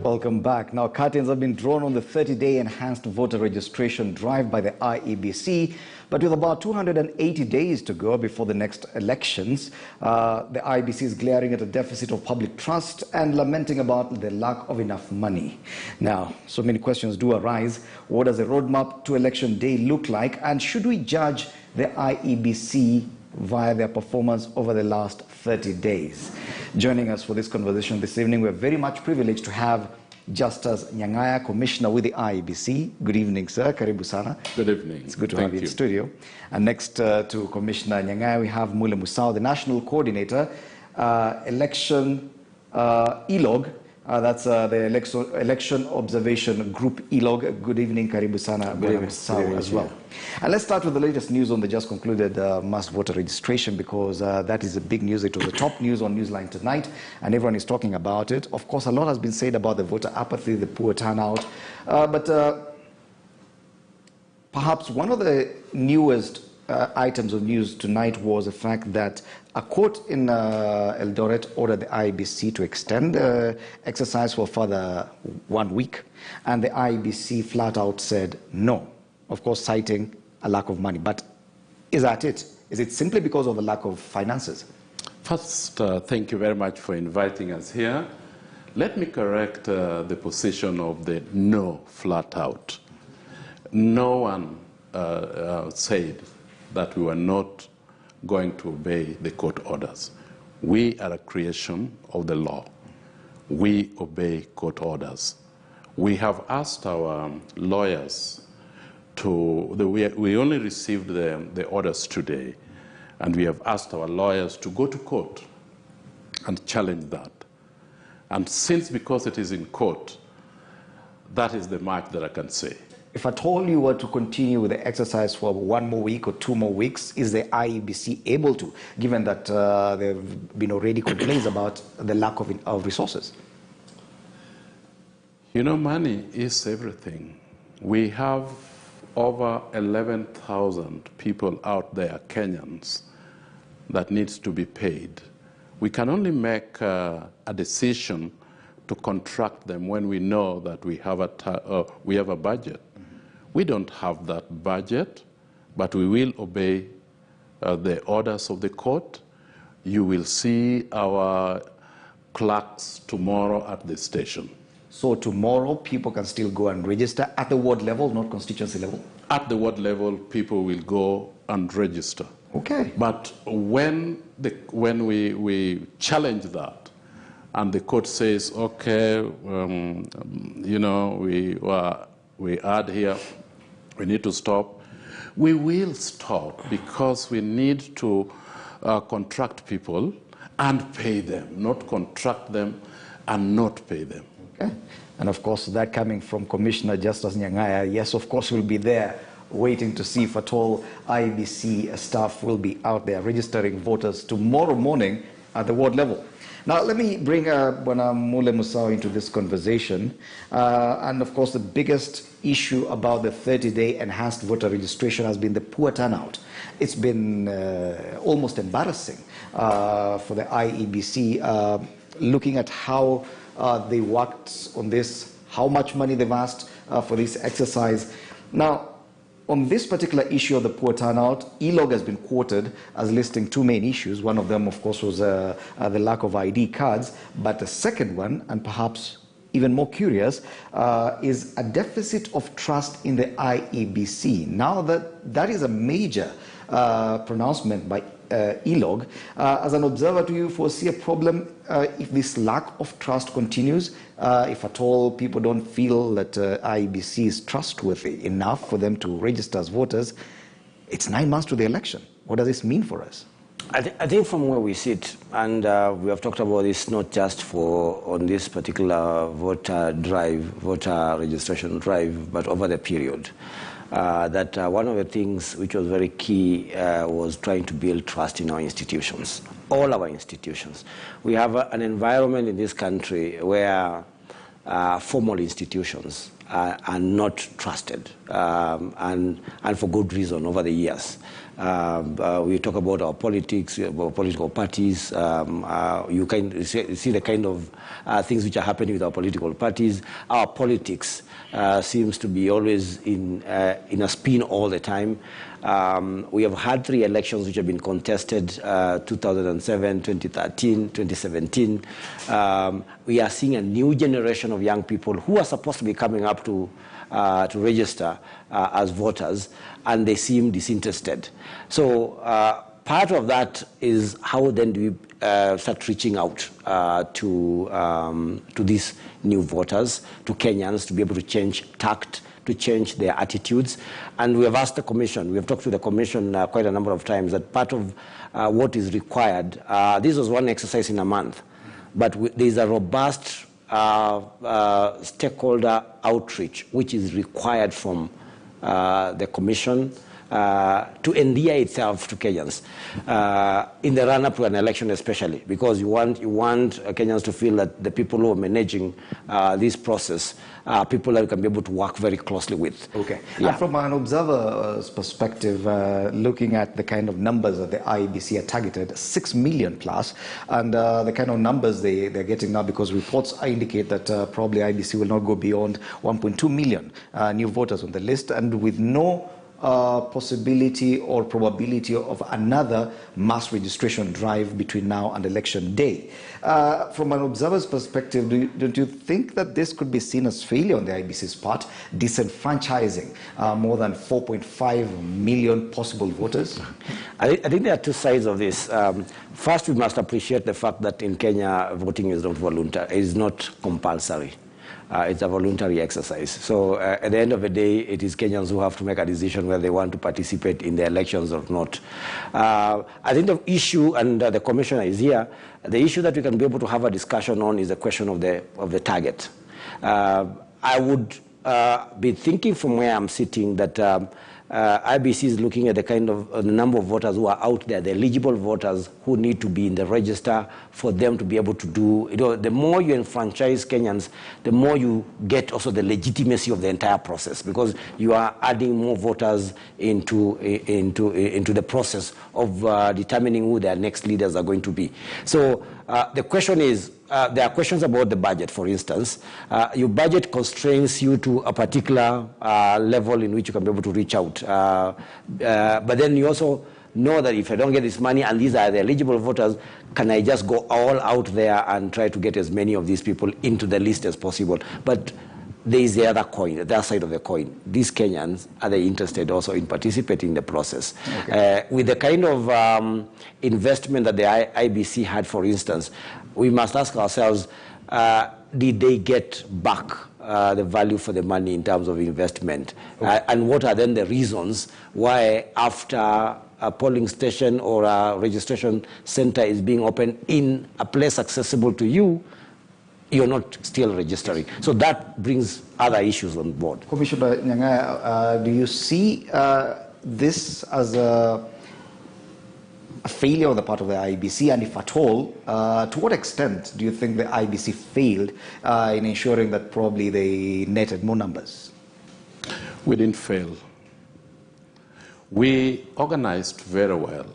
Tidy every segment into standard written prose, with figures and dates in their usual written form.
Welcome back. Now, curtains have been drawn on the 30-day enhanced voter registration drive by the IEBC, but with about 280 days to go before the next elections, the IEBC is glaring at a deficit of public trust and lamenting about the lack of enough money. Now, so many questions do arise. What does the roadmap to election day look like, and should we judge the IEBC via their performance over the last 30 days? Joining us for this conversation this evening, we're very much privileged to have Justice Nyang'aya, Commissioner with the IEBC. Good evening, sir. Karibu sana. Good evening. It's good to have you in studio. And next to Commissioner Nyang'aya, we have Mule Musau, the National Coordinator, Election ELOG. That's the Election Observation Group ELOG. Good evening, Karibu sana. Good evening, Musau as well. And let's start with the latest news on the just concluded mass voter registration, because that is a big news. It was the top news on Newsline tonight, and everyone is talking about it. Of course, a lot has been said about the voter apathy, the poor turnout, but perhaps one of the newest items of news tonight was the fact that a court in Eldoret ordered the IEBC to extend the exercise for further 1 week, and the IEBC flat out said no, of course citing a lack of money. But is that it? Is it simply because of a lack of finances? First, thank you very much for inviting us here. Let me correct the position of the no flat out. No one said that we were not going to obey the court orders. We are a creation of the law. We obey court orders. We have asked our lawyers we only received the orders today, and we have asked our lawyers to go to court and challenge that. And because it is in court, that is the mark that I can say. If at all you were to continue with the exercise for 1 more week or 2 more weeks, is the IEBC able to, given that there have been already complaints about the lack of resources? You know, money is everything. We have over 11,000 people out there, Kenyans, that needs to be paid. We can only make a decision to contract them when we know that we have a budget. We don't have that budget, but we will obey the orders of the court. You will see our clerks tomorrow at the station. So tomorrow, people can still go and register at the ward level, not constituency level? At the ward level, people will go and register. Okay. But when we challenge that, and the court says, okay, you know, we add here, we need to stop, we will stop, because we need to contract people and pay them, not contract them and not pay them. Okay. And of course, that coming from Commissioner Justice Nyang'aya, yes, of course, we'll be there waiting to see if at all IEBC staff will be out there registering voters tomorrow morning at the ward level. Now, let me bring Bwana Mule Musau into this conversation. And of course, the biggest issue about the 30-day enhanced voter registration has been the poor turnout. It's been almost embarrassing for the IEBC, looking at how they worked on this, how much money they've asked for this exercise. Now, on this particular issue of the poor turnout, ELOG has been quoted as listing 2 main issues. One of them, of course, was the lack of ID cards. But the second one, and perhaps even more curious, is a deficit of trust in the IEBC. Now that is a major pronouncement by ELOG. As an observer, do you foresee a problem if this lack of trust continues? If at all people don't feel that IEBC is trustworthy enough for them to register as voters? It's 9 months to the election. What does this mean for us? I think from where we sit, and we have talked about this not just on this particular voter registration drive, but over the period. That one of the things which was very key was trying to build trust in our institutions, all our institutions. We have an environment in this country where formal institutions are not trusted, and for good reason over the years. We talk about our politics, about political parties. You can see the kind of things which are happening with our political parties. Our politics seems to be always in a spin all the time. We have had 3 elections which have been contested, 2007, 2013, 2017. We are seeing a new generation of young people who are supposed to be coming up to register as voters, and they seem disinterested. So part of that is how then do we start reaching out to these new voters, to Kenyans, to be able to change tact, to change their attitudes. And we have asked the Commission, we have talked to the Commission quite a number of times, that part of what is required, this was one exercise in a month, but there is a robust stakeholder outreach which is required from the Commission to endear itself to Kenyans in the run-up to an election, especially because you want Kenyans to feel that the people who are managing this process are people that you can be able to work very closely with. Okay. Yeah. And from an observer's perspective, looking at the kind of numbers that the IEBC are targeted, 6 million plus, and the kind of numbers they're getting now, because reports indicate that probably IEBC will not go beyond 1.2 million new voters on the list, and with no possibility or probability of another mass registration drive between now and election day. From an observer's perspective, don't you think that this could be seen as failure on the IEBC's part, disenfranchising more than 4.5 million possible voters? I think there are 2 sides of this. First, we must appreciate the fact that in Kenya, voting is not voluntary, is not compulsory. It's a voluntary exercise. So at the end of the day, it is Kenyans who have to make a decision whether they want to participate in the elections or not. I think the issue, and the Commissioner is here, the issue that we can be able to have a discussion on is the question of the target. I would be thinking from where I'm sitting that IEBC is looking at the kind of the number of voters who are out there, the eligible voters who need to be in the register for them to be able to do, the more you enfranchise Kenyans, the more you get also the legitimacy of the entire process, because you are adding more voters into the process of determining who their next leaders are going to be. So the question is, there are questions about the budget, for instance. Your budget constrains you to a particular level in which you can be able to reach out. But then you also know that if I don't get this money and these are the eligible voters, can I just go all out there and try to get as many of these people into the list as possible? But there is the other coin, the other side of the coin. These Kenyans, are they interested also in participating in the process? Okay. With the kind of investment that the IEBC had, for instance, we must ask ourselves, did they get back the value for the money in terms of investment? Okay. And what are then the reasons why after a polling station or a registration center is being opened in a place accessible to you, you're not still registering? So that brings other issues on board. Commissioner Nyang'aya, do you see this as a failure on the part of the IEBC, and if at all, to what extent do you think the IEBC failed in ensuring that probably they netted more numbers? We didn't fail. We organized very well,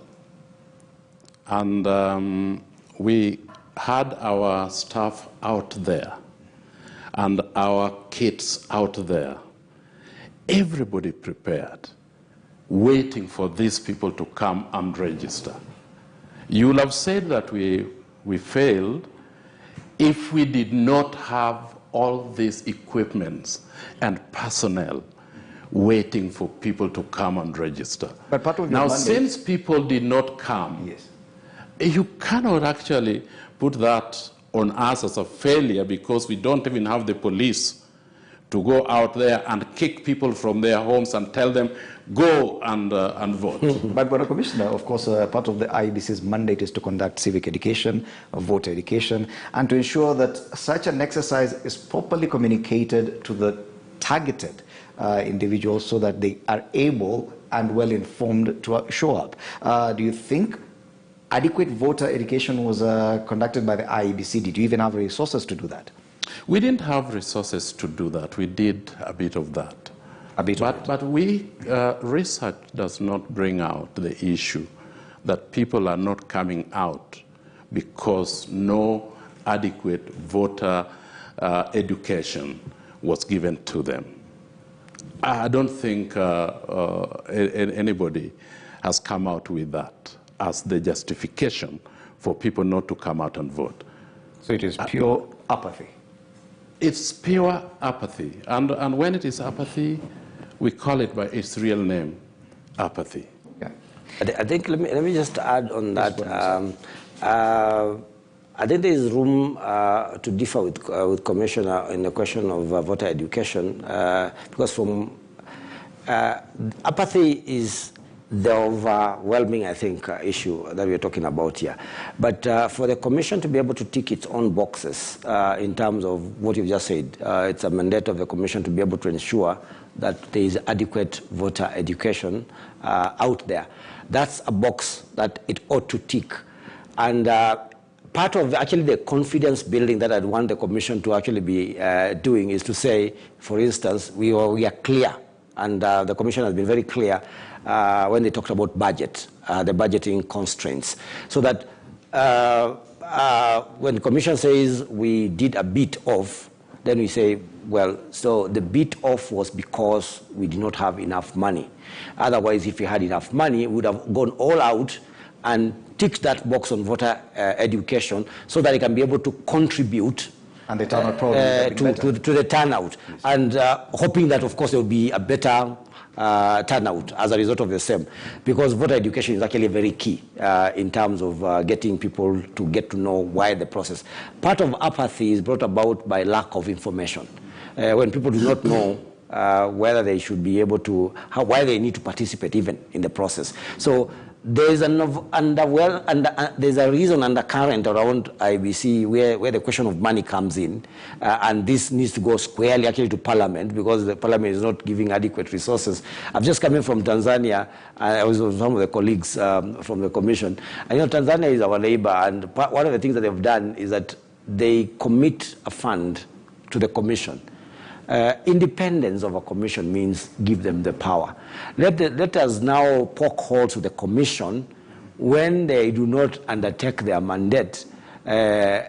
and we had our staff out there and our kids out there, everybody prepared, waiting for these people to come and register. You will have said that we failed if we did not have all these equipments and personnel waiting for people to come and register. But part of now, since people did not come, yes, you cannot actually put that on us as a failure, because we don't even have the police to go out there and kick people from their homes and tell them, go and vote. But Commissioner, of course, part of the IEBC's mandate is to conduct civic education, voter education, and to ensure that such an exercise is properly communicated to the targeted individuals so that they are able and well informed to show up. Do you think adequate voter education was conducted by the IEBC? Did you even have resources to do that? We didn't have resources to do that. We did a bit of that. But research does not bring out the issue that people are not coming out because no adequate voter education was given to them. I don't think anybody has come out with that as the justification for people not to come out and vote. So it is pure apathy? It's pure apathy. And when it is apathy, we call it by its real name, apathy. Yeah. I think, let me just add on that. I think there is room to differ with Commissioner in the question of voter education, because from apathy is the overwhelming, I think, issue that we're talking about here. But for the Commission to be able to tick its own boxes in terms of what you've just said, it's a mandate of the Commission to be able to ensure that there is adequate voter education out there. That's a box that it ought to tick. And part of actually the confidence building that I'd want the Commission to actually be doing is to say, for instance, we are clear, and the Commission has been very clear when they talked about budget, the budgeting constraints, so that when the Commission says we did a bit off, then we say, well, so the bit off was because we did not have enough money. Otherwise, if we had enough money, we would have gone all out and ticked that box on voter education so that it can be able to contribute and the turnout probably to the turnout. Yes. And hoping that, of course, there will be a better turnout as a result of the same. Because voter education is actually very key in terms of getting people to get to know why the process. Part of apathy is brought about by lack of information. When people do not know whether they should be able to, why they need to participate even in the process. So there's there's a reason undercurrent around IEBC where the question of money comes in, and this needs to go squarely actually to Parliament, because the Parliament is not giving adequate resources. I've just come in from Tanzania. I was with some of the colleagues from the Commission, and Tanzania is our neighbor, and one of the things that they've done is that they commit a fund to the Commission. Independence of a commission means give them the power. Let us now poke holes to the commission when they do not undertake their mandate, even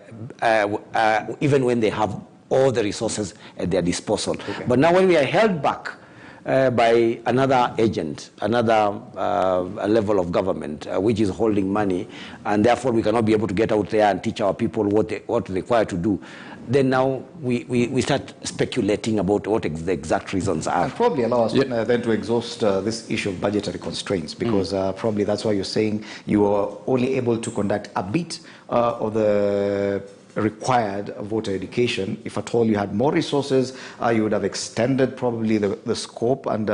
when they have all the resources at their disposal. Okay. But now when we are held back by another agent, another level of government, which is holding money, and therefore we cannot be able to get out there and teach our people what they require to do, then now we start speculating about what the exact reasons are. And probably allow us then to exhaust this issue of budgetary constraints, because probably that's why you're saying you are only able to conduct a bit of the required voter education. If at all you had more resources, you would have extended probably the scope and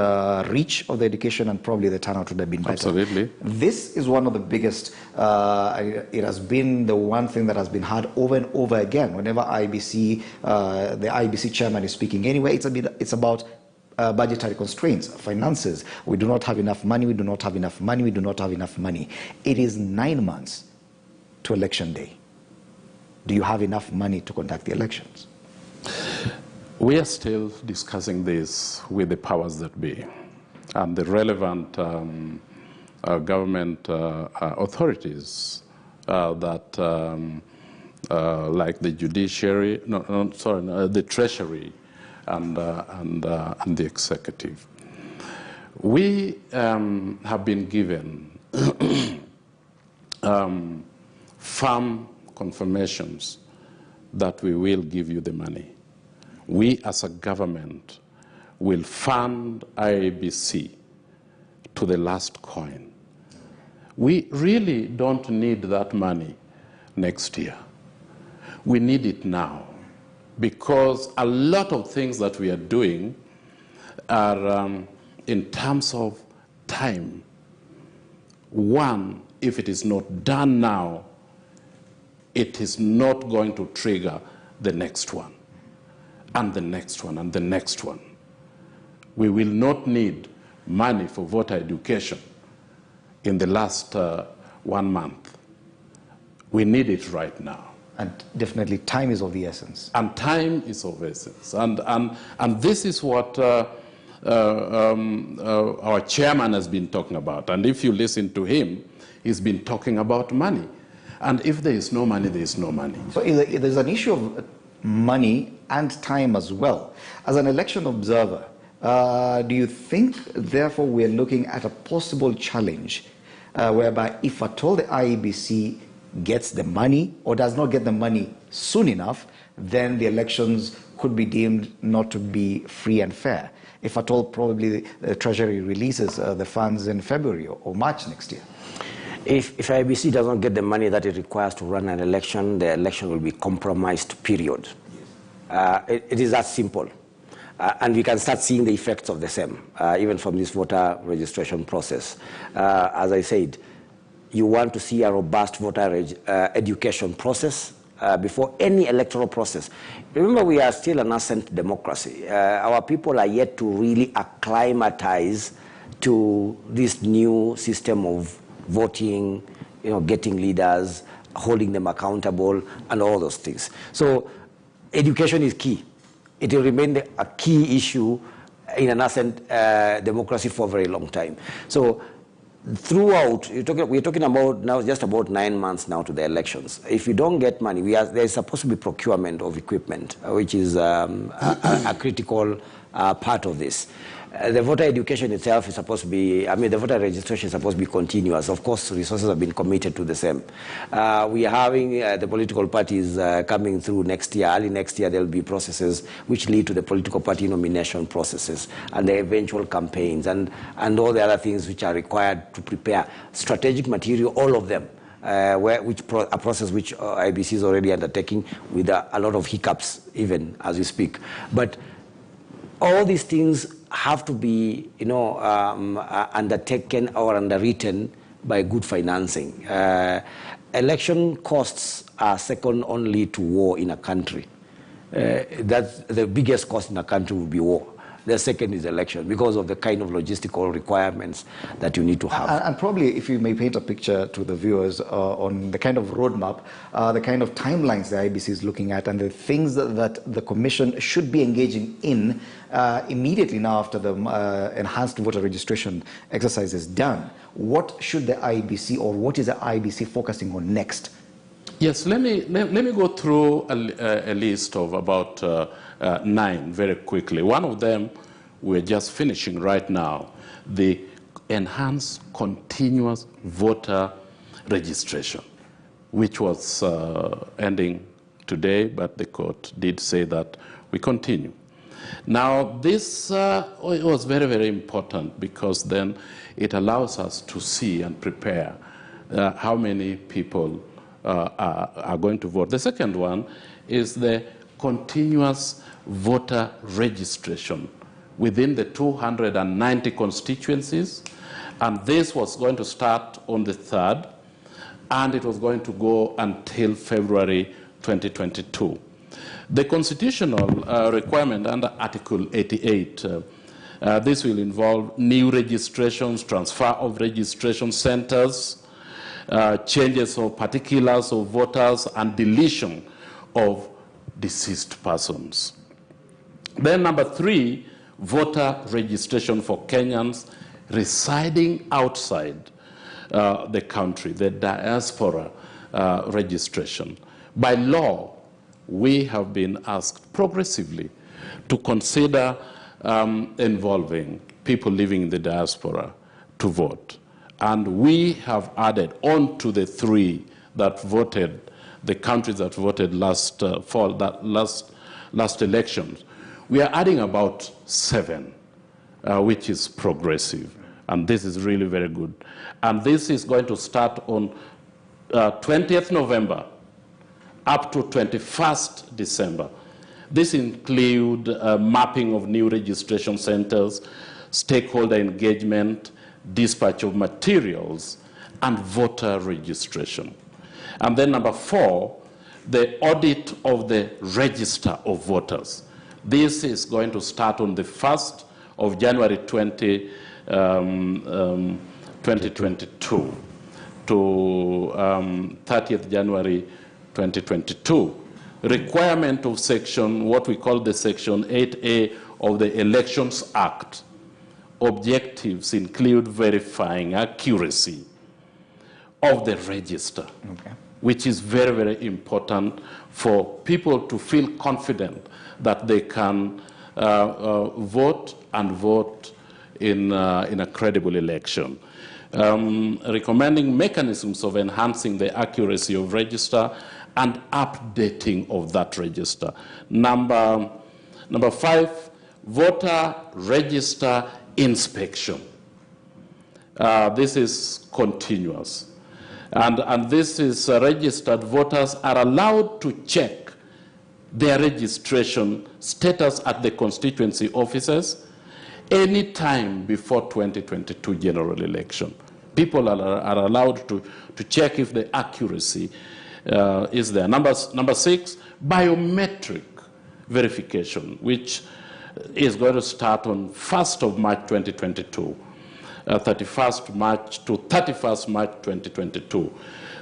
reach of the education, and probably the turnout would have been better. Absolutely. This is one of the biggest, it has been the one thing that has been heard over and over again. Whenever IEBC, the IEBC chairman is speaking anyway, it's about budgetary constraints, finances. We do not have enough money, we do not have enough money, we do not have enough money. It is 9 months to election day. Do you have enough money to conduct the elections? We are still discussing this with the powers that be and the relevant government authorities that, like the judiciary, the treasury and the executive. We have been given firm confirmations that we will give you the money. We as a government will fund IEBC to the last coin. We really don't need that money next year. We need it now, because a lot of things that we are doing are in terms of time. One, if it is not done now, it is not going to trigger the next one, and the next one, and the next one. We will not need money for voter education in the last 1 month. We need it right now. And definitely time is of the essence. And time is of essence. And this is what our chairman has been talking about. And if you listen to him, he's been talking about money. And if there is no money, there is no money. So there's an issue of money and time as well. As an election observer, do you think, therefore, we're looking at a possible challenge whereby if at all the IEBC gets the money or does not get the money soon enough, then the elections could be deemed not to be free and fair? If at all, probably the Treasury releases the funds in February or March next year. If IEBC does not get the money that it requires to run an election, the election will be compromised, period. It is that simple. And we can start seeing the effects of the same, even from this voter registration process. As I said, you want to see a robust voter education process before any electoral process. Remember, we are still a nascent democracy. Our people are yet to really acclimatize to this new system of voting, getting leaders, holding them accountable, and all those things. So education is key. It will remain a key issue in a nascent democracy for a very long time. So throughout, we're talking about now just about 9 months now to the elections. If you don't get money, there's supposed to be procurement of equipment, which is a critical part of this. The voter education itself is supposed to be, the voter registration is supposed to be continuous. Of course, resources have been committed to the same. We are having the political parties coming through next year. Early next year, there will be processes which lead to the political party nomination processes and the eventual campaigns and all the other things which are required to prepare strategic material, all of them. A process which IEBC is already undertaking with a lot of hiccups, even as we speak. But all these things have to be, undertaken or underwritten by good financing. Election costs are second only to war in a country. That's the biggest cost in a country will be war. The second is election, because of the kind of logistical requirements that you need to have. And probably, if you may paint a picture to the viewers on the kind of roadmap, the kind of timelines the IEBC is looking at, and the things that the Commission should be engaging in immediately now after the enhanced voter registration exercise is done. What should the IEBC, or what is the IEBC focusing on next? Yes, let me go through a list of about 9 very quickly. One of them we're just finishing right now, the enhanced continuous voter registration, which was ending today, but the court did say that we continue. Now, this was very, very important, because then it allows us to see and prepare how many people are going to vote. The second one is the continuous voter registration within the 290 constituencies, and this was going to start on the 3rd, and it was going to go until February 2022. The constitutional requirement under Article 88, this will involve new registrations, transfer of registration centers, changes of particulars of voters, and deletion of deceased persons. Then number 3, voter registration for Kenyans residing outside the country, the diaspora registration. By law, we have been asked progressively to consider involving people living in the diaspora to vote. And we have added on to the 3 that voted, the countries that voted last fall, that last elections. We are adding about 7, which is progressive. And this is really very good. And this is going to start on 20th November up to 21st December. This includes mapping of new registration centers, stakeholder engagement, dispatch of materials, and voter registration. And then number 4, the audit of the register of voters. This is going to start on the 1st of January 2022 to 30th January 2022. Requirement of what we call the Section 8A of the Elections Act. Objectives include verifying accuracy of the register, which is very, very important for people to feel confident that they can vote and vote in a credible election. Recommending mechanisms of enhancing the accuracy of register and updating of that register. Number 5, voter register inspection. This is continuous. And this is registered voters are allowed to check their registration status at the constituency offices any time before 2022 general election. People are allowed to check if the accuracy is there. Number 6, biometric verification, which is going to start on 1st of March 2022, 31st March to 31st March 2022.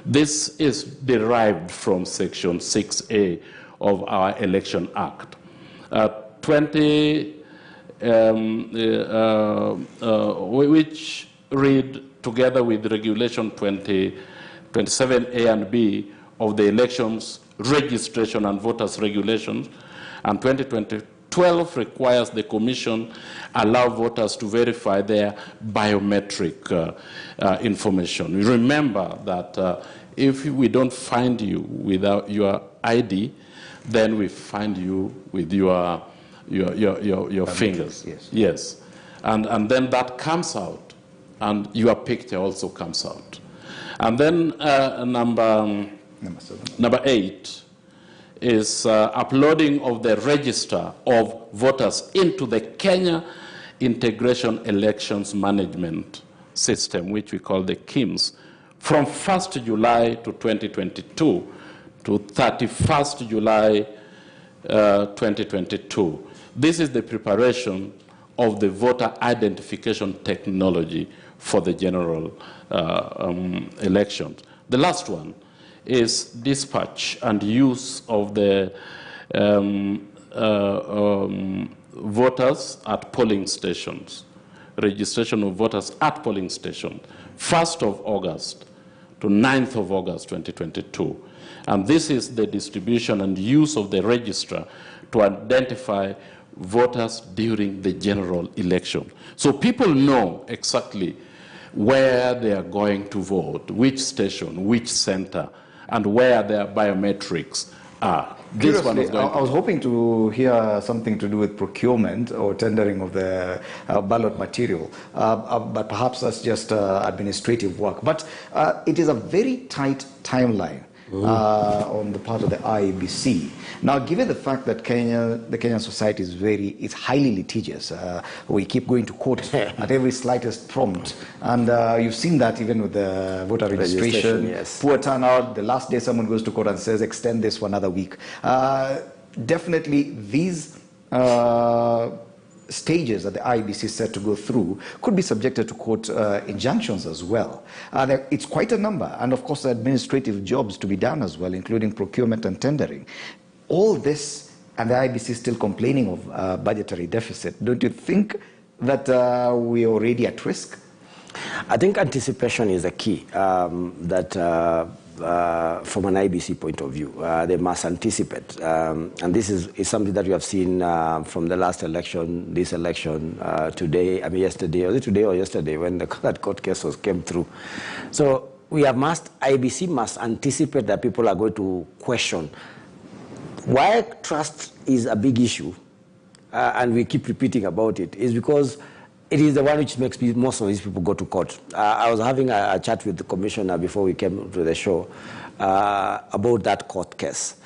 This is derived from Section 6A of our Election Act. Which read together with Regulation 27A and B of the Elections Registration and Voters Regulations, and 2012 requires the Commission allow voters to verify their biometric information. Remember that if we don't find you without your ID, then we find you with your fingers. Yes. And then that comes out, and your picture also comes out. And then number 8 is uploading of the register of voters into the Kenya Integration Elections Management System, which we call the KIMS, from 1st July to 2022 to 31st July 2022. This is the preparation of the voter identification technology for the general elections. The last one is dispatch and use of the voters at polling stations, registration of voters at polling stations, 1st of August to 9th of August 2022. And this is the distribution and use of the register to identify voters during the general election. So people know exactly where they are going to vote, which station, which center, and where their biometrics are. This one is I was hoping to hear something to do with procurement or tendering of the ballot material, but perhaps that's just administrative work. But it is a very tight timeline on the part of the IEBC. Now, given the fact that the Kenyan society is highly litigious, we keep going to court at every slightest prompt, and you've seen that even with the voter registration, yes. Poor turnout. The last day someone goes to court and says, extend this for another week. Definitely these stages that the IEBC is set to go through could be subjected to court injunctions as well. It's quite a number, and of course administrative jobs to be done as well, including procurement and tendering. All this, and the IEBC is still complaining of budgetary deficit. Don't you think that we're already at risk? I think anticipation is a key, from an IEBC point of view. They must anticipate. And this is something that we have seen from the last election, this election, yesterday, was it today or yesterday, when that court case came through. So IEBC must anticipate that people are going to question. Why trust is a big issue, and we keep repeating about it, is because it is the one which makes most of these people go to court. I was having a chat with the commissioner before we came to the show about that court case.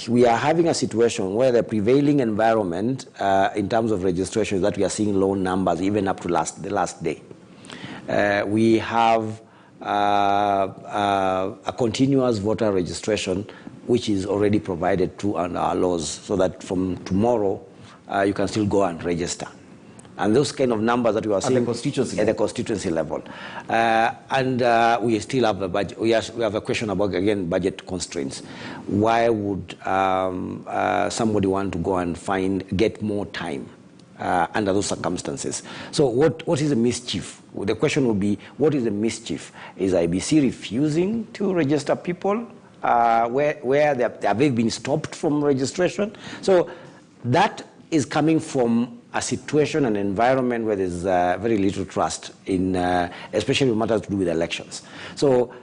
We are having a situation where the prevailing environment in terms of registration is that we are seeing low numbers even up to the last day. We have a continuous voter registration which is already provided through our laws, so that from tomorrow you can still go and register. And those kind of numbers that we are seeing at the constituency level. We still have a budget. We have a question about, again, budget constraints. Why would somebody want to go and get more time under those circumstances? So what is the mischief? The question would be, what is the mischief? Is IEBC refusing to register people? Where have they been stopped from registration? So that is coming from a situation, an environment where there's very little trust in, especially matters to do with elections. So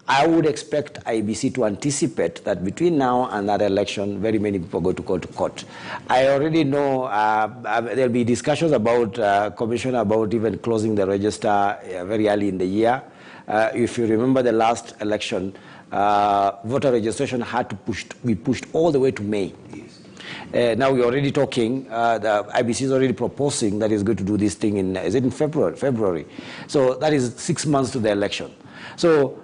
I would expect IEBC to anticipate that between now and that election, very many people go to go to court. I already know there'll be discussions about commission about even closing the register very early in the year. If you remember the last election, voter registration had to be pushed all the way to May. Now we're already talking, the IEBC is already proposing that it's going to do this thing in February. So that is 6 months to the election. So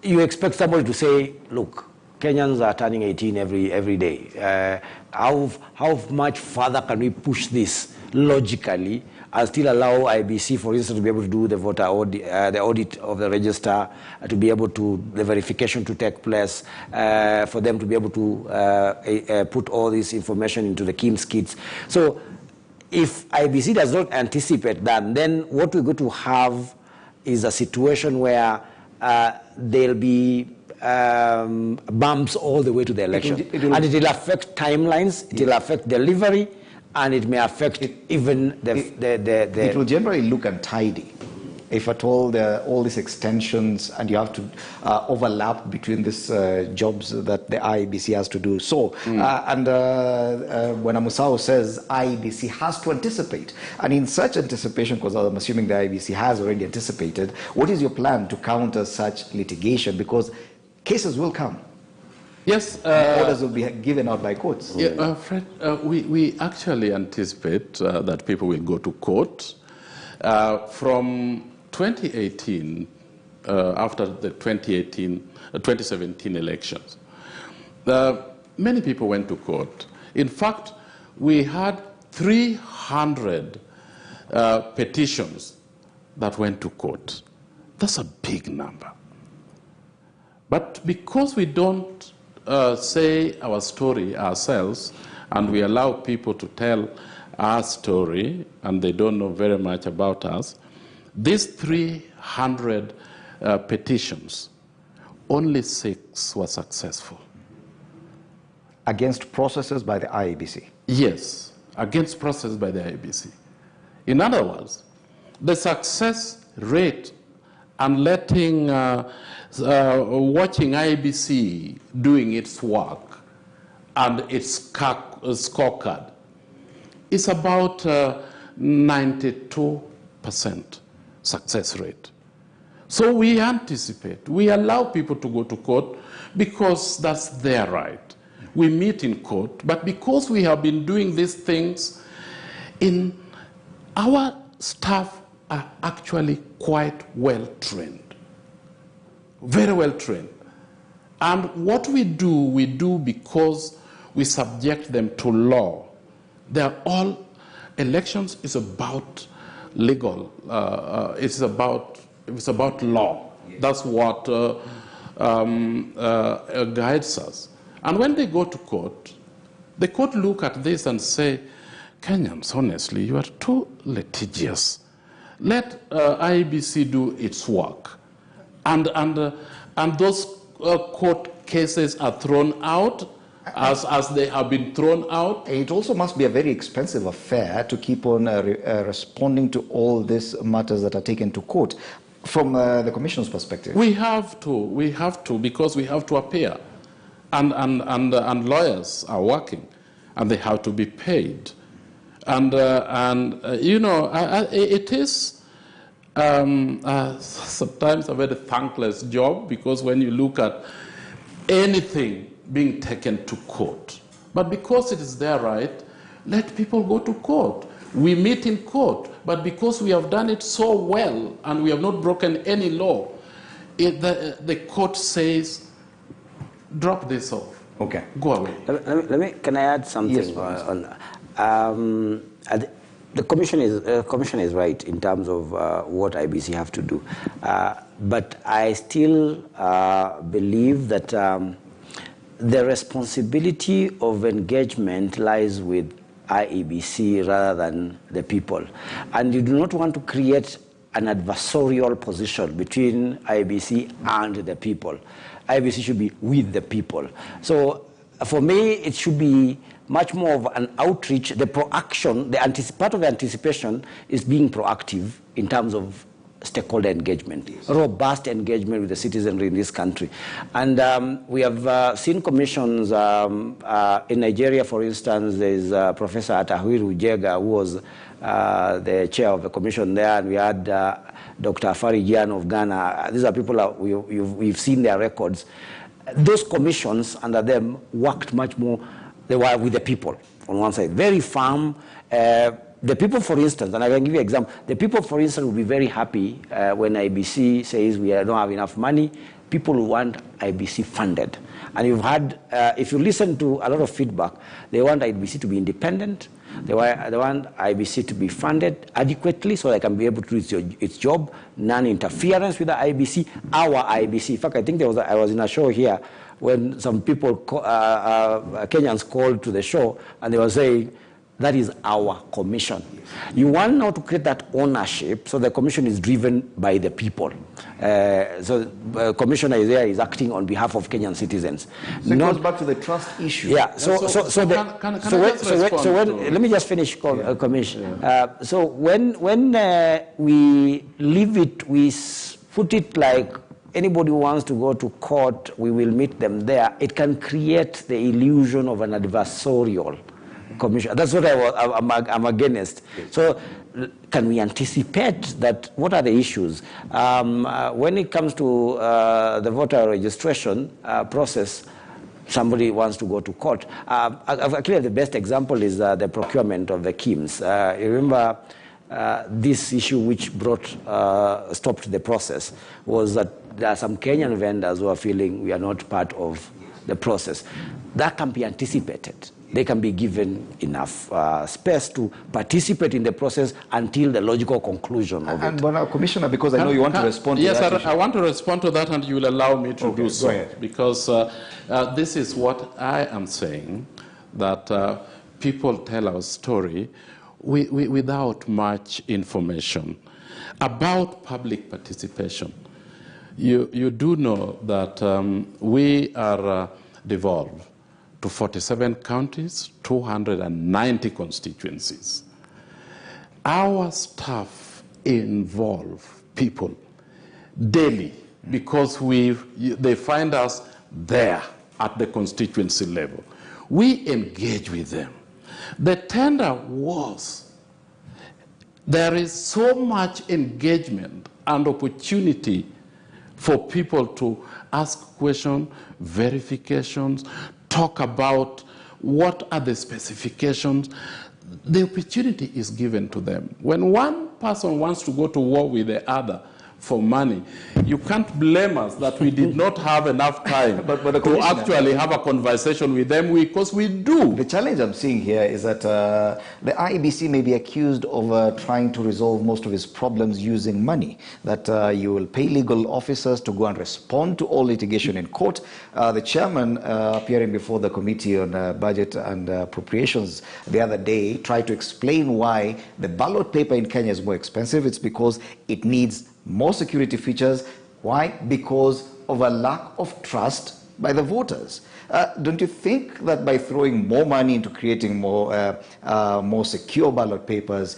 you expect somebody to say, look, Kenyans are turning 18 every day. How much further can we push this logically and still allow IEBC, for instance, to be able to do the voter audit, the audit of the register, to be able to, the verification to take place, for them to be able to put all this information into the KIMS kits. So if IEBC does not anticipate that, then what we're going to have is a situation where there'll be bumps all the way to the election. And it will affect timelines, it will affect delivery, and it may affect even It will generally look untidy. If at all all these extensions and you have to overlap between these jobs that the IEBC has to do. So, when Amusao says IEBC has to anticipate, and in such anticipation, because I'm assuming the IEBC has already anticipated, what is your plan to counter such litigation? Because cases will come. Yes. Orders will be given out by courts. Yeah, Fred, we actually anticipate that people will go to court. From 2018, after the 2017 elections, many people went to court. In fact, we had 300 petitions that went to court. That's a big number. But because we don't say our story ourselves, and we allow people to tell our story, and they don't know very much about us, these 300 petitions, only 6 were successful. Against processes by the IEBC? Yes, against processes by the IEBC. In other words, the success rate and letting watching IEBC doing its work and its scorecard is about 92% success rate. So we anticipate, we allow people to go to court because that's their right. We meet in court, but because we have been doing these things, our staff are actually quite well trained. Very well trained. And what we do because we subject them to law. They're all, elections is about legal, it's about law. Yes. That's what guides us. And when they go to court, the court look at this and say, Kenyans, honestly, you are too litigious. Let IEBC do its work. And those court cases are thrown out as they have been thrown out. It also must be a very expensive affair to keep on responding to all these matters that are taken to court. From the Commission's perspective, we have to, because we have to appear, and lawyers are working, and they have to be paid, and you know, it is sometimes a very thankless job, because when you look at anything being taken to court, but because it is their right, let people go to court. We meet in court, but because we have done it so well and we have not broken any law, the court says, drop this off. Okay. Go away. Can I add something? Yes, The commission is right in terms of what IEBC have to do. But I still believe that the responsibility of engagement lies with IEBC rather than the people. And you do not want to create an adversarial position between IEBC and the people. IEBC should be with the people. So for me, it should be much more of an outreach. The proaction, part of the anticipation is being proactive in terms of stakeholder engagement, robust engagement with the citizenry in this country. And we have seen commissions in Nigeria, for instance. There's Professor Atahuiru Jega, who was the chair of the commission there, and we had Dr. Afari Gian of Ghana. These are people we've seen their records. Those commissions under them worked much more. They were with the people on one side, very firm. The people, for instance, and I can give you an example, the people, for instance, will be very happy when IEBC says we don't have enough money. People want IEBC funded. And you've had, if you listen to a lot of feedback, they want IEBC to be independent. They want IEBC to be funded adequately so they can be able to do its job, non-interference with the IEBC, our IEBC. In fact, I think I was in a show here when some people, Kenyans called to the show, and they were saying, that is our commission. You want now to create that ownership, so the commission is driven by the people. So the commissioner is there, is acting on behalf of Kenyan citizens. So it goes back to the trust issue. Yeah. Let me just finish, Commission. Yeah. So when we leave it, we put it like anybody who wants to go to court, we will meet them there. It can create the illusion of an adversarial commission. That's what I'm against. Yes. So can we anticipate that? What are the issues? When it comes to the voter registration process, somebody wants to go to court. Actually, the best example is the procurement of the KIMS. You remember this issue which stopped the process was that there are some Kenyan vendors who are feeling we are not part of the process. That can be anticipated. They can be given enough space to participate in the process until the logical conclusion of it. But Commissioner, because I know you want to respond to that. Yes, I want to respond to that, and you will allow me to do so. Go ahead. Because this is what I am saying, that people tell our story without much information about public participation. You do know that we are devolved to 47 counties, 290 constituencies. Our staff involve people daily because they find us there at the constituency level. We engage with them. The tender was, there is so much engagement and opportunity for people to ask questions, verifications, talk about what are the specifications. The opportunity is given to them. When one person wants to go to war with the other for money, you can't blame us that we did not have enough time to actually have a conversation with them, because we do. The challenge I'm seeing here is that the IEBC may be accused of trying to resolve most of its problems using money, that you will pay legal officers to go and respond to all litigation in court. The chairman, appearing before the Committee on Budget and Appropriations the other day, tried to explain why the ballot paper in Kenya is more expensive. It's because it needs more security features. Why? Because of a lack of trust by the voters. Don't you think that by throwing more money into creating more secure ballot papers,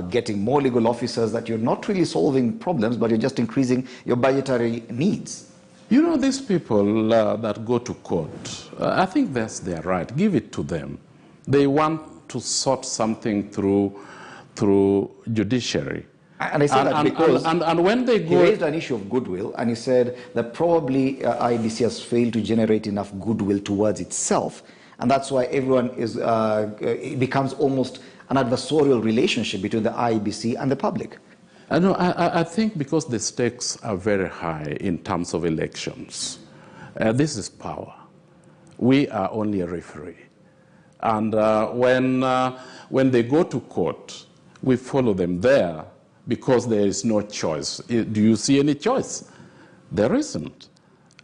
getting more legal officers, that you're not really solving problems, but you're just increasing your budgetary needs? You know, these people that go to court, I think that's their right. Give it to them. They want to sort something through judiciary. And I say that because and when they go, he raised an issue of goodwill, and he said that probably IEBC has failed to generate enough goodwill towards itself, and that's why everyone it becomes almost an adversarial relationship between the IEBC and the public. I think because the stakes are very high in terms of elections. This is power. We are only a referee, and when they go to court, we follow them there because there is no choice. Do you see any choice? There isn't.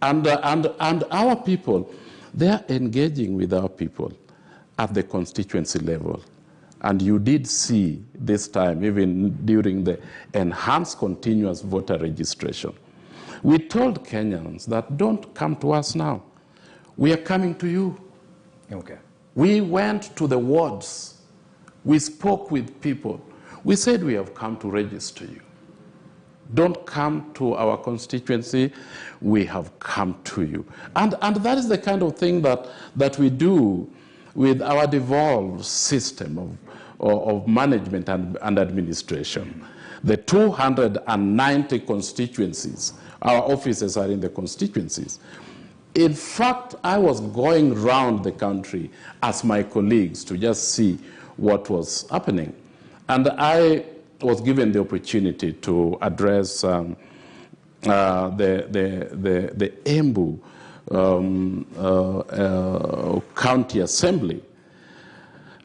And our people, they are engaging with our people at the constituency level. And you did see this time, even during the enhanced continuous voter registration, we told Kenyans that don't come to us now. We are coming to you. Okay. We went to the wards. We spoke with people. We said we have come to register you. Don't come to our constituency. We have come to you. And that is the kind of thing that we do with our devolved system of management and administration. The 290 constituencies, our offices are in the constituencies. In fact, I was going around the country as my colleagues to just see what was happening. And I was given the opportunity to address the Embu County Assembly.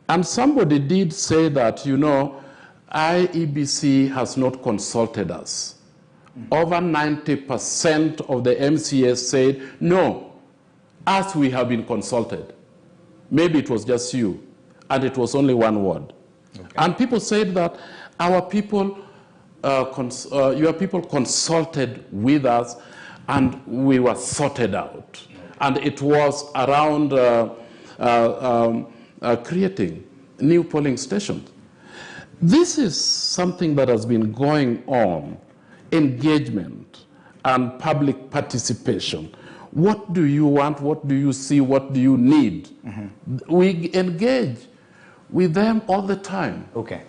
And somebody did say that, you know, IEBC has not consulted us. Over 90% of the MCAs said, no, us we have been consulted. Maybe it was just you, and it was only one word. Okay. And people said that our people, your people consulted with us, and we were sorted out. And it was around creating new polling stations. This is something that has been going on, engagement and public participation. What do you want? What do you see? What do you need? Mm-hmm. We engage with them all the time. Okay.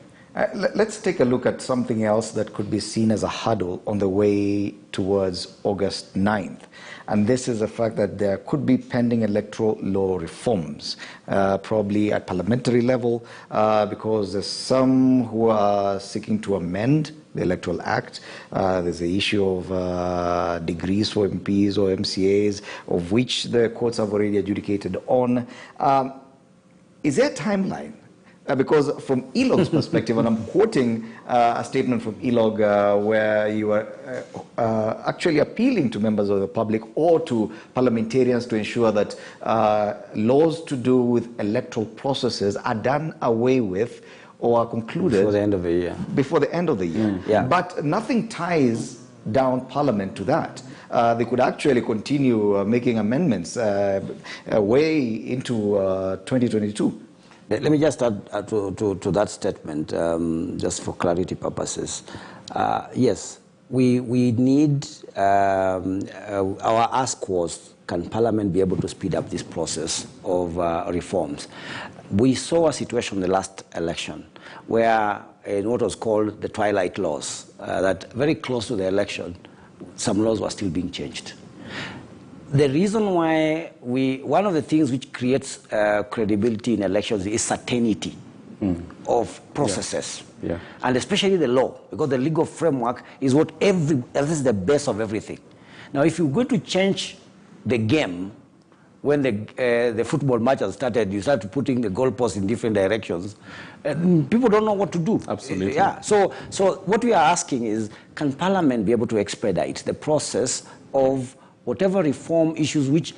Let's take a look at something else that could be seen as a hurdle on the way towards August 9th. And this is the fact that there could be pending electoral law reforms, probably at parliamentary level, because there's some who are seeking to amend the Electoral Act. There's the issue of degrees for MPs or MCAs, of which the courts have already adjudicated on. Is there a timeline? Because from ELOG's perspective, and I'm quoting a statement from ELOG where you are actually appealing to members of the public or to parliamentarians to ensure that laws to do with electoral processes are done away with or are concluded before the end of the year. Before the end of the year. Yeah. But nothing ties down Parliament to that. They could actually continue making amendments way into 2022. Let me just add to that statement, just for clarity purposes. Yes, we need, our ask was, can Parliament be able to speed up this process of reforms? We saw a situation in the last election where in what was called the twilight laws, that very close to the election, some laws were still being changed. The reason why one of the things which creates credibility in elections is certainty of processes. Yeah. And especially the law, because the legal framework is what this is the base of everything. Now, if you're going to change the game, when the football match has started, you start putting the goalposts in different directions, people don't know what to do. Absolutely. Yeah. So what we are asking is, can Parliament be able to expedite the process of whatever reform issues which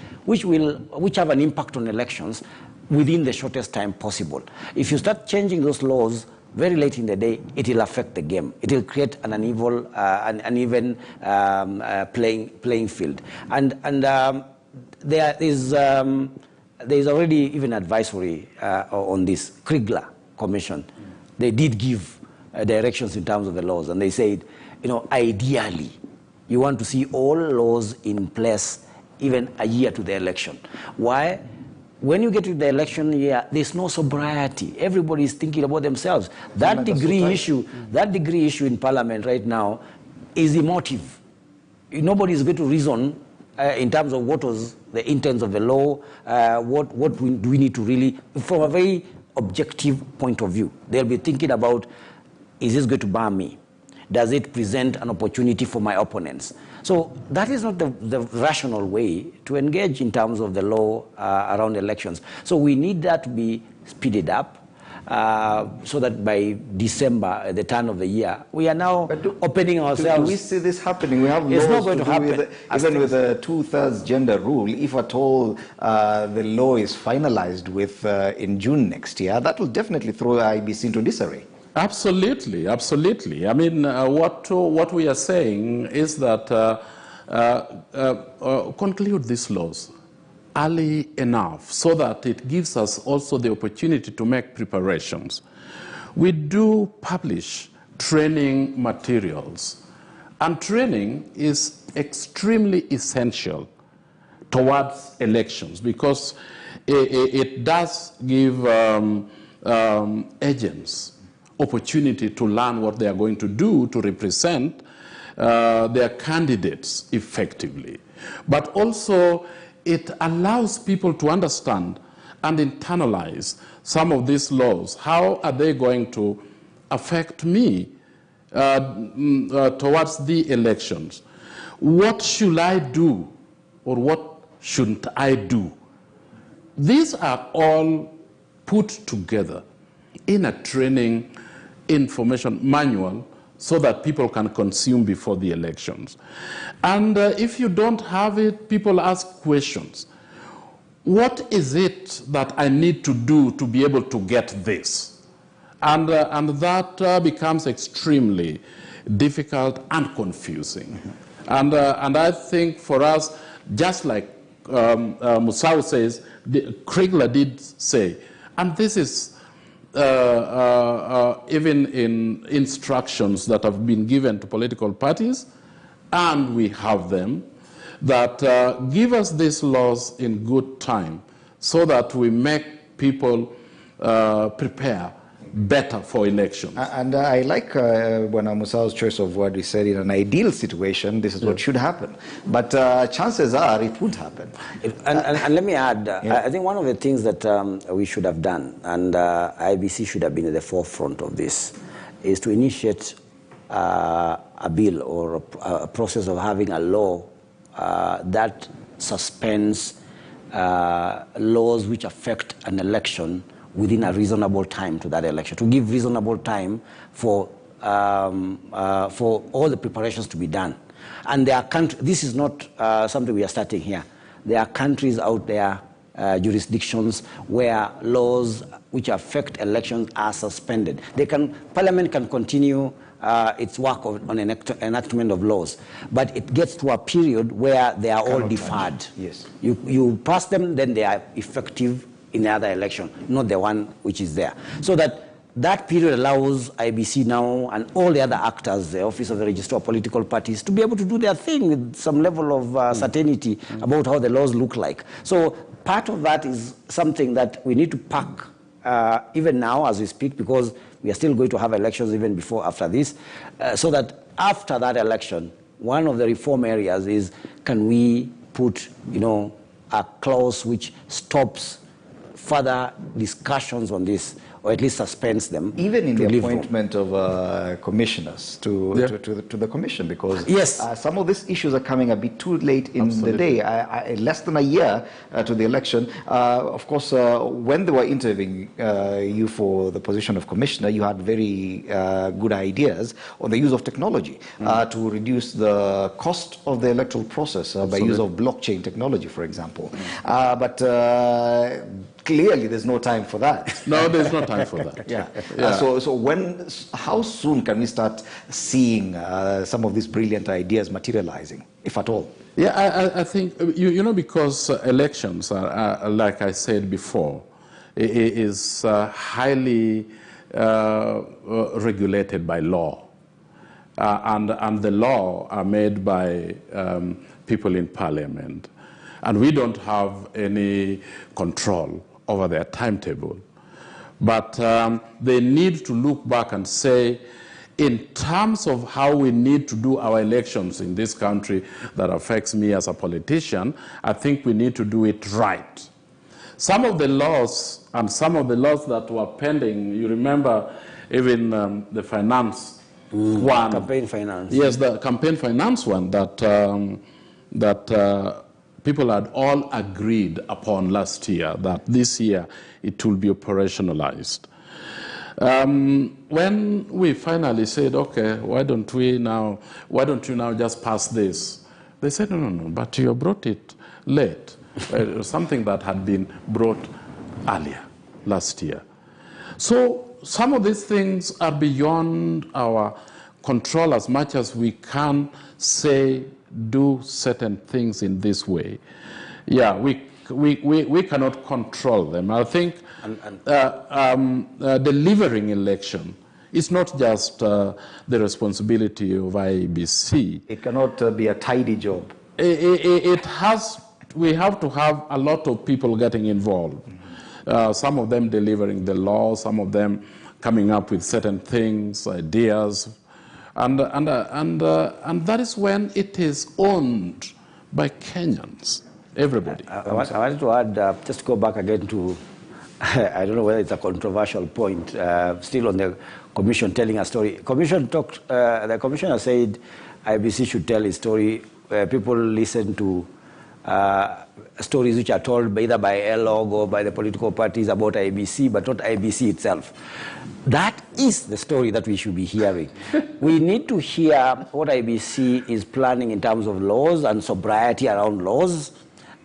have an impact on elections within the shortest time possible? If you start changing those laws very late in the day, it will affect the game. It will create an uneven playing field. And there is already even advisory on this Kriegler Commission. They did give directions in terms of the laws, and they said, ideally, you want to see all laws in place even a year to the election. Why? When you get to the election year, there's no sobriety. Everybody is thinking about themselves. That degree issue in Parliament right now is emotive. Nobody is going to reason in terms of what was the intent of the law, what do we need to really, from a very objective point of view. They'll be thinking about, is this going to bar me? Does it present an opportunity for my opponents? So that is not the rational way to engage in terms of the law around elections. So we need that to be speeded up. so that by December, at the turn of the year, we are now opening ourselves. Do we see this happening? We have it's laws not going to happen. Even with the 2/3 gender rule, if at all the law is finalized with in June next year, that will definitely throw IEBC into disarray. Absolutely, absolutely. I mean, what we are saying is that conclude these laws early enough so that it gives us also the opportunity to make preparations. We do publish training materials, and training is extremely essential towards elections because it does give agents opportunity to learn what they are going to do to represent their candidates effectively. But also it allows people to understand and internalize some of these laws. How are they going to affect me towards the elections? What should I do or what shouldn't I do? These are all put together in a training information manual so that people can consume before the elections. And if you don't have it, people ask questions. What is it that I need to do to be able to get this? And that becomes extremely difficult and confusing. And I think for us, just like Musau says, Kriegler did say, and this is even in instructions that have been given to political parties, and we have them, that give us these laws in good time so that we make people prepare better for elections. And I like when Musau's choice of word, he said in an ideal situation, this is what should happen. But chances are it would happen. And let me add, I think one of the things that we should have done, and IEBC should have been at the forefront of this, is to initiate a bill or a process of having a law that suspends laws which affect an election within a reasonable time to that election, to give reasonable time for all the preparations to be done. And there are this is not something we are starting here. There are countries out there, jurisdictions, where laws which affect elections are suspended. Parliament can continue its work on enactment of laws, but it gets to a period where they are all deferred. Yes. You pass them, then they are effective in the other election, not the one which is there. So that period allows IEBC now and all the other actors, the Office of the Registrar of Political Parties, to be able to do their thing with some level of certainty about how the laws look like. So part of that is something that we need to pack even now as we speak, because we are still going to have elections even after this, so that after that election, one of the reform areas is, can we put, a clause which stops further discussions on this, or at least suspends them. Even in the appointment of commissioners to the commission, because some of these issues are coming a bit too late in the day, less than a year to the election. Of course, when they were interviewing you for the position of commissioner, you had very good ideas on the use of technology to reduce the cost of the electoral process by use of blockchain technology, for example. But clearly, there's no time for that. No, there's no time for that. So how soon can we start seeing some of these brilliant ideas materializing, if at all? Yeah, I think, because elections are, like I said before, is highly regulated by law. And the law are made by people in parliament. And we don't have any control over their timetable. But they need to look back and say, in terms of how we need to do our elections in this country that affects me as a politician, I think we need to do it right. Some of the laws and some of the laws that were pending, you remember even the finance one. Campaign finance. Yes, the campaign finance one that people had all agreed upon last year, that this year it will be operationalized. When we finally said, okay, why don't you now just pass this? They said, no, but you brought it late. Something that had been brought earlier, last year. So some of these things are beyond our control as much as we can say, do certain things in this way. Yeah, we cannot control them. I think delivering election is not just the responsibility of IEBC. It cannot be a tidy job. We have to have a lot of people getting involved. Some of them delivering the law, some of them coming up with certain things, ideas, and that is when it is owned by Kenyans, everybody. I wanted to add, just go back again to, I don't know whether it's a controversial point, still on the commission telling a story. The commissioner said IEBC should tell a story where people listen to stories which are told either by LOG or by the political parties about IEBC, but not IEBC itself. That is the story that we should be hearing. We need to hear what IEBC is planning in terms of laws and sobriety around laws,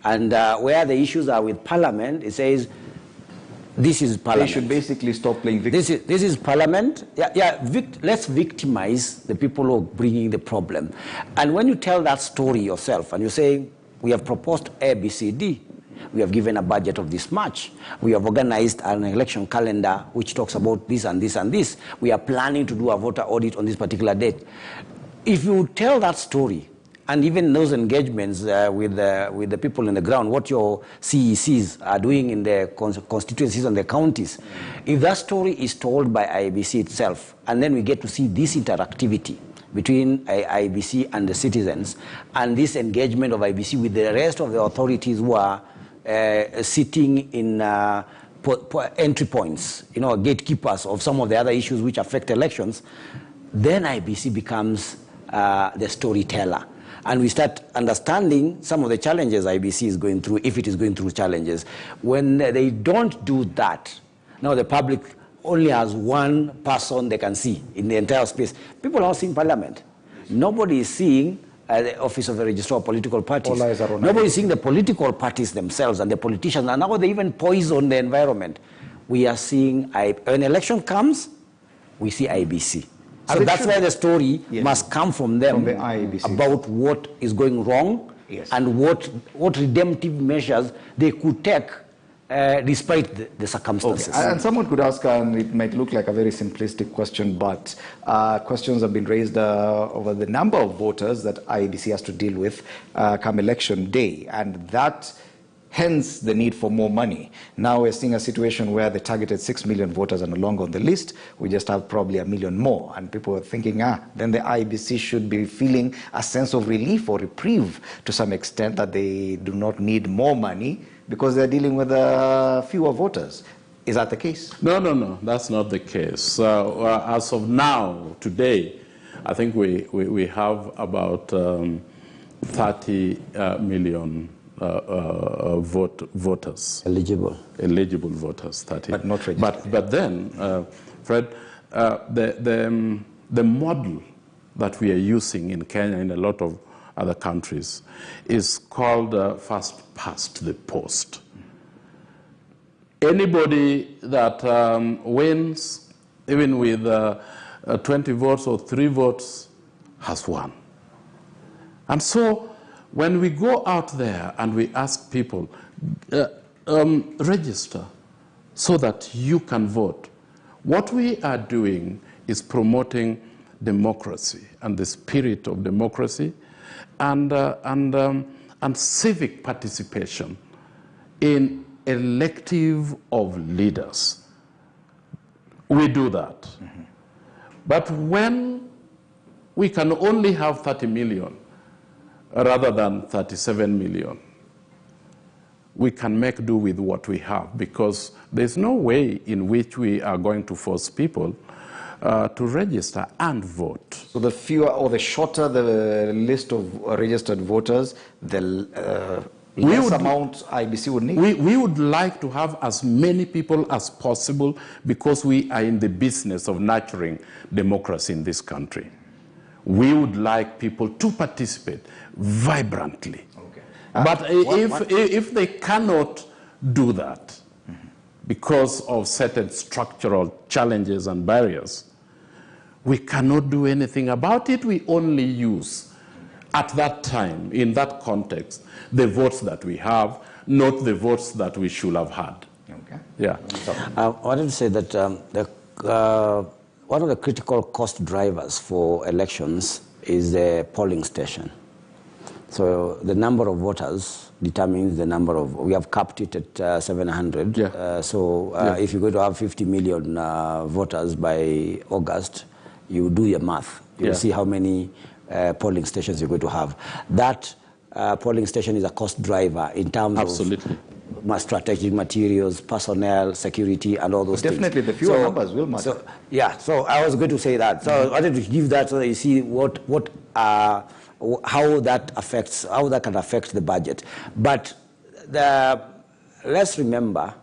and where the issues are with Parliament, it says, this is Parliament. They should basically stop playing victim. This is Parliament. Let's victimize the people who are bringing the problem. And when you tell that story yourself and you say, we have proposed A, B, C, D, we have given a budget of this much, we have organized an election calendar which talks about this and this and this, we are planning to do a voter audit on this particular date. If you tell that story, and even those engagements with the people on the ground, what your CECs are doing in the constituencies and the counties, if that story is told by IEBC itself, and then we get to see this interactivity between IEBC and the citizens, and this engagement of IEBC with the rest of the authorities who are sitting in entry points, gatekeepers of some of the other issues which affect elections, then IEBC becomes the storyteller. And we start understanding some of the challenges IEBC is going through, if it is going through challenges. When they don't do that, now the public only has one person they can see in the entire space. People are not seeing Parliament. Nobody is seeing the Office of the Registrar of Political Parties. All eyes are on Nobody is seeing the political parties themselves and the politicians, and now they even poison the environment. We are seeing, when election comes, we see IEBC. So that's why the story must come from them, from the IEBC, about what is going wrong, and what redemptive measures they could take despite the circumstances. Okay. And someone could ask, and it might look like a very simplistic question, but questions have been raised over the number of voters that IEBC has to deal with come election day, and that hence the need for more money. Now we're seeing a situation where the targeted 6 million voters are no longer on the list. We just have probably 1 million more. And people are thinking, then the IEBC should be feeling a sense of relief or reprieve to some extent that they do not need more money because they're dealing with fewer voters. Is that the case? No, that's not the case. As of now, today, I think we have about 30 million voters. Eligible voters, 30. But not registered. But then, Fred, the model that we are using in Kenya and a lot of other countries is called first past the post. Anybody that wins, even with 20 votes or 3 votes, has won. And so, when we go out there and we ask people, register so that you can vote, what we are doing is promoting democracy and the spirit of democracy and civic participation in elective of leaders. We do that. Mm-hmm. But when we can only have 30 million, rather than 37 million, we can make do with what we have, because there's no way in which we are going to force people to register and vote. So the fewer or the shorter the list of registered voters, the less amount IEBC would need? We would like to have as many people as possible because we are in the business of nurturing democracy in this country. We would like people to participate vibrantly. Okay. But if they cannot do that because of certain structural challenges and barriers, we cannot do anything about it. We only use, at that time, in that context, the votes that we have, not the votes that we should have had. Okay. Yeah. I wanted to say that one of the critical cost drivers for elections is the polling station. So the number of voters determines the number of, we have capped it at 700. Yeah. If you're going to have 50 million voters by August, you do your math. You'll see how many polling stations you're going to have. That polling station is a cost driver in terms Absolutely. of strategic materials, personnel, security, and all those Definitely, things. the fewer numbers will matter. So I was going to say that. So I wanted to give that so that you see how that can affect the budget. But let's remember,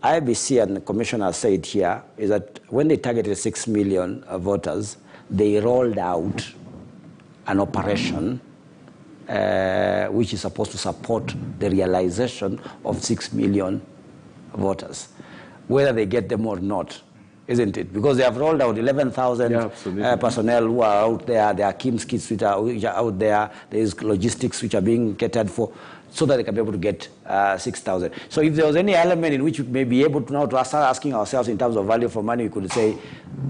IEBC and the commissioner said here is that when they targeted 6 million voters, they rolled out an operation which is supposed to support the realization of 6 million voters, whether they get them or not, isn't it? Because they have rolled out 11,000 personnel who are out there. There are KIMS kits which are out there. There is logistics which are being catered for, so that they can be able to get 6,000. So if there was any element in which we may be able to now to start asking ourselves in terms of value for money, we could say,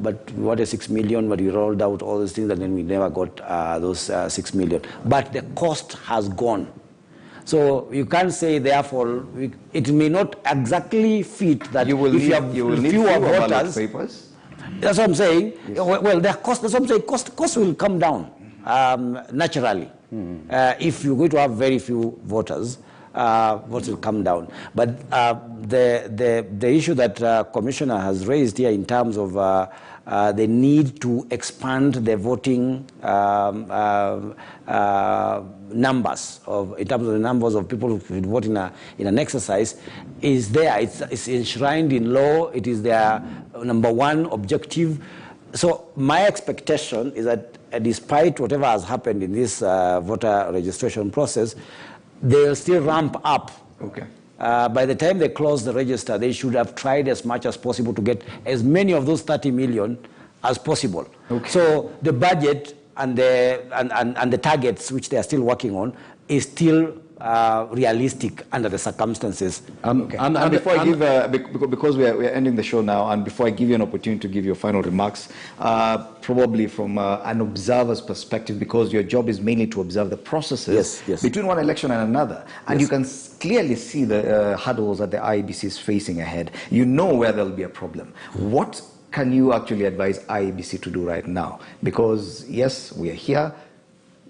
but what is 6 million, but we rolled out all those things and then we never got those 6 million. But the cost has gone. So you can't say, therefore, it may not exactly fit that you will need fewer voters. Papers. That's what I'm saying. Yes. Well, the cost, that's what I'm saying, cost will come down naturally. If you're going to have very few voters, votes will come down. But the issue that Commissioner has raised here in terms of the need to expand the voting numbers, in terms of the numbers of people who vote in an exercise, is there. It's enshrined in law. It is their number one objective. So my expectation is that despite whatever has happened in this voter registration process, they'll still ramp up. Okay. By the time they close the register, they should have tried as much as possible to get as many of those 30 million as possible. Okay. So the budget and the targets which they are still working on is still realistic under the circumstances. Okay. And before I give, because we are ending the show now, and before I give you an opportunity to give your final remarks, probably from an observer's perspective, because your job is mainly to observe the processes between one election and another, and you can clearly see the hurdles that the IEBC is facing ahead. You know where there will be a problem. What can you actually advise IEBC to do right now? Because yes, we are here.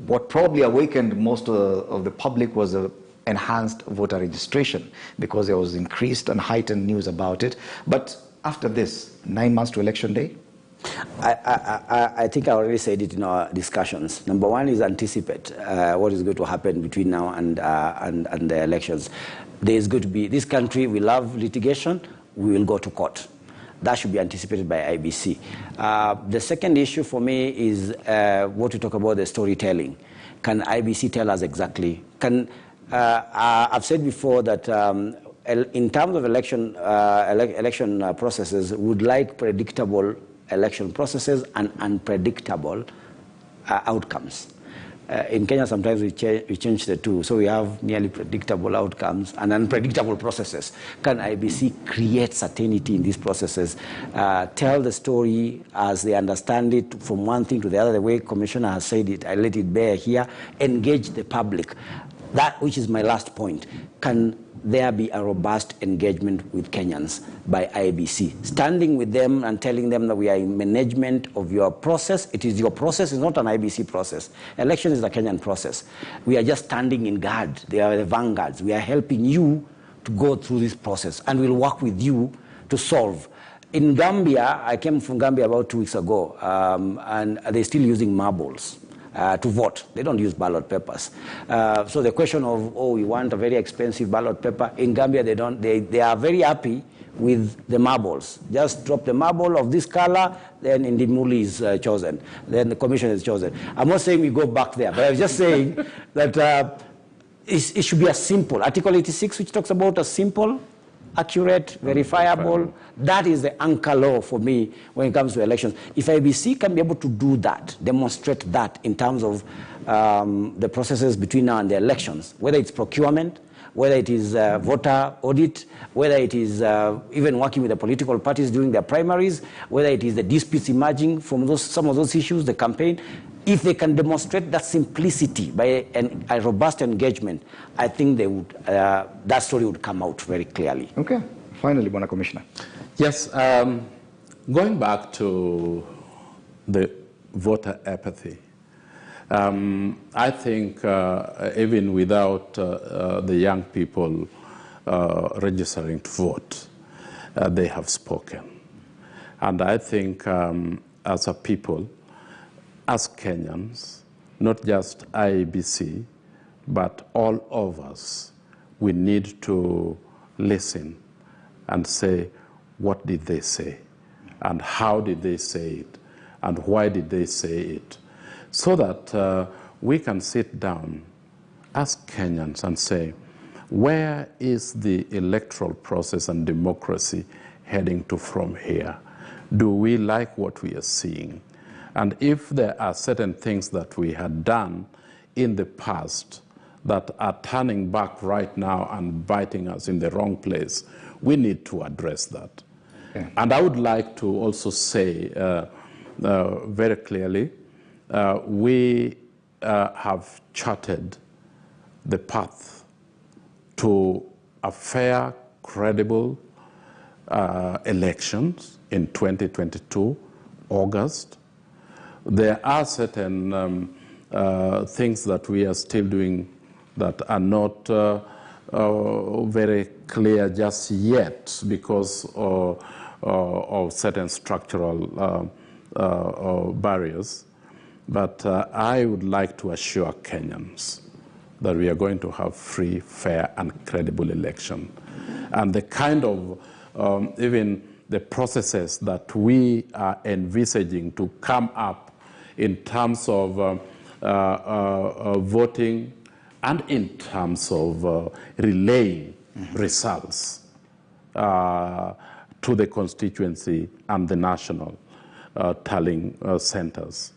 What probably awakened most of the public was the enhanced voter registration, because there was increased and heightened news about it. But after this, 9 months to election day? I think I already said it in our discussions. Number one is anticipate what is going to happen between now and the elections. There is going to be, this country, we love litigation, we will go to court. That should be anticipated by IEBC. The second issue for me is what we talk about, the storytelling. Can IEBC tell us exactly? I've said before that in terms of election processes, we would like predictable election processes and unpredictable outcomes. In Kenya, sometimes we change the two. So we have nearly predictable outcomes and unpredictable processes. Can IEBC create certainty in these processes? Tell the story as they understand it from one thing to the other. The way Commissioner has said it, I let it bear here. Engage the public. That, which is my last point. Can there be a robust engagement with Kenyans by IEBC? Standing with them and telling them that we are in management of your process. It is your process, it's not an IEBC process. Election is the Kenyan process. We are just standing in guard. They are the vanguards. We are helping you to go through this process, and we'll work with you to solve. In Gambia, I came from Gambia about 2 weeks ago, and they're still using marbles. to vote. They don't use ballot papers. So the question of, oh, we want a very expensive ballot paper, in Gambia they are very happy with the marbles. Just drop the marble of this color, then Indimuli is chosen. Then the commission is chosen. I'm not saying we go back there, but I'm just saying that it should be a simple. Article 86, which talks about a simple, accurate, verifiable. That is the anchor law for me when it comes to elections. If IEBC can be able to do that, demonstrate that in terms of the processes between now and the elections, whether it's procurement, whether it is voter audit, whether it is even working with the political parties during their primaries, whether it is the disputes emerging from some of those issues, the campaign, if they can demonstrate that simplicity by a robust engagement, I think they would, that story would come out very clearly. Okay. Finally, Bwana Commissioner. Yes, going back to the voter apathy, I think even without the young people registering to vote, they have spoken. And I think as a people, as Kenyans, not just IEBC, but all of us, we need to listen and say, what did they say? And how did they say it? And why did they say it? So that we can sit down as Kenyans and say, where is the electoral process and democracy heading to from here? Do we like what we are seeing? And if there are certain things that we had done in the past that are turning back right now and biting us in the wrong place, we need to address that. Okay. And I would like to also say very clearly, we have charted the path to a fair, credible elections in 2022, August. There are certain things that we are still doing that are not very clear just yet because of certain structural barriers. But I would like to assure Kenyans that we are going to have free, fair, and credible election. And the kind of, even the processes that we are envisaging to come up in terms of voting and in terms of relaying results to the constituency and the national tallying centers.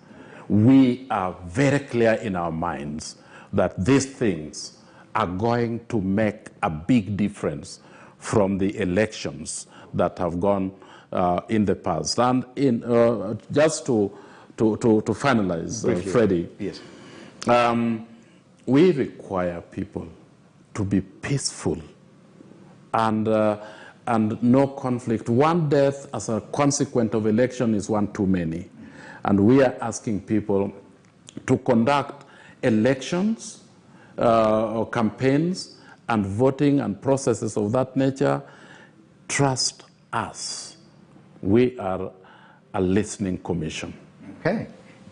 We are very clear in our minds that these things are going to make a big difference from the elections that have gone in the past. And in, just to finalize, Freddie, yes. We require people to be peaceful and no conflict. One death as a consequence of election is one too many. And we are asking people to conduct elections or campaigns and voting and processes of that nature. Trust us. We are a listening commission. Okay.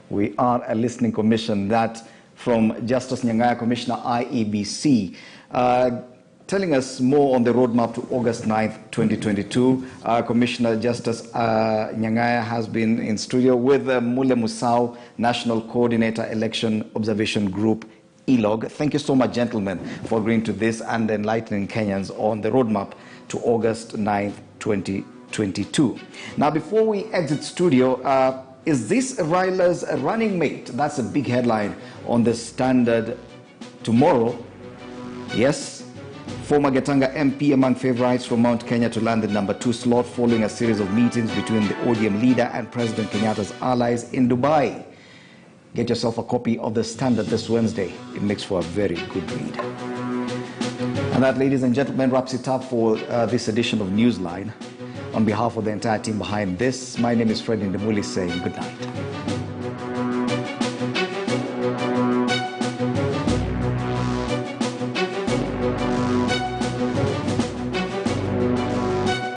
We are a listening commission. That from Justice Nyang'aya, Commissioner IEBC, telling us more on the roadmap to August 9th, 2022. Commissioner Justice Nyang'aya has been in studio with Mule Musau, National Coordinator, Election Observation Group, ELOG. Thank you so much, gentlemen, for agreeing to this and enlightening Kenyans on the roadmap to August 9th, 2022. Now, before we exit studio, is this Raila's running mate? That's a big headline on the Standard tomorrow. Yes, former Getanga MP among favorites from Mount Kenya to land the #2 slot following a series of meetings between the ODM leader and President Kenyatta's allies in Dubai. Get yourself a copy of the Standard this Wednesday. It makes for a very good read. And that, ladies and gentlemen, wraps it up for this edition of Newsline. On behalf of the entire team behind this, my name is Fred Ndemuli saying good night.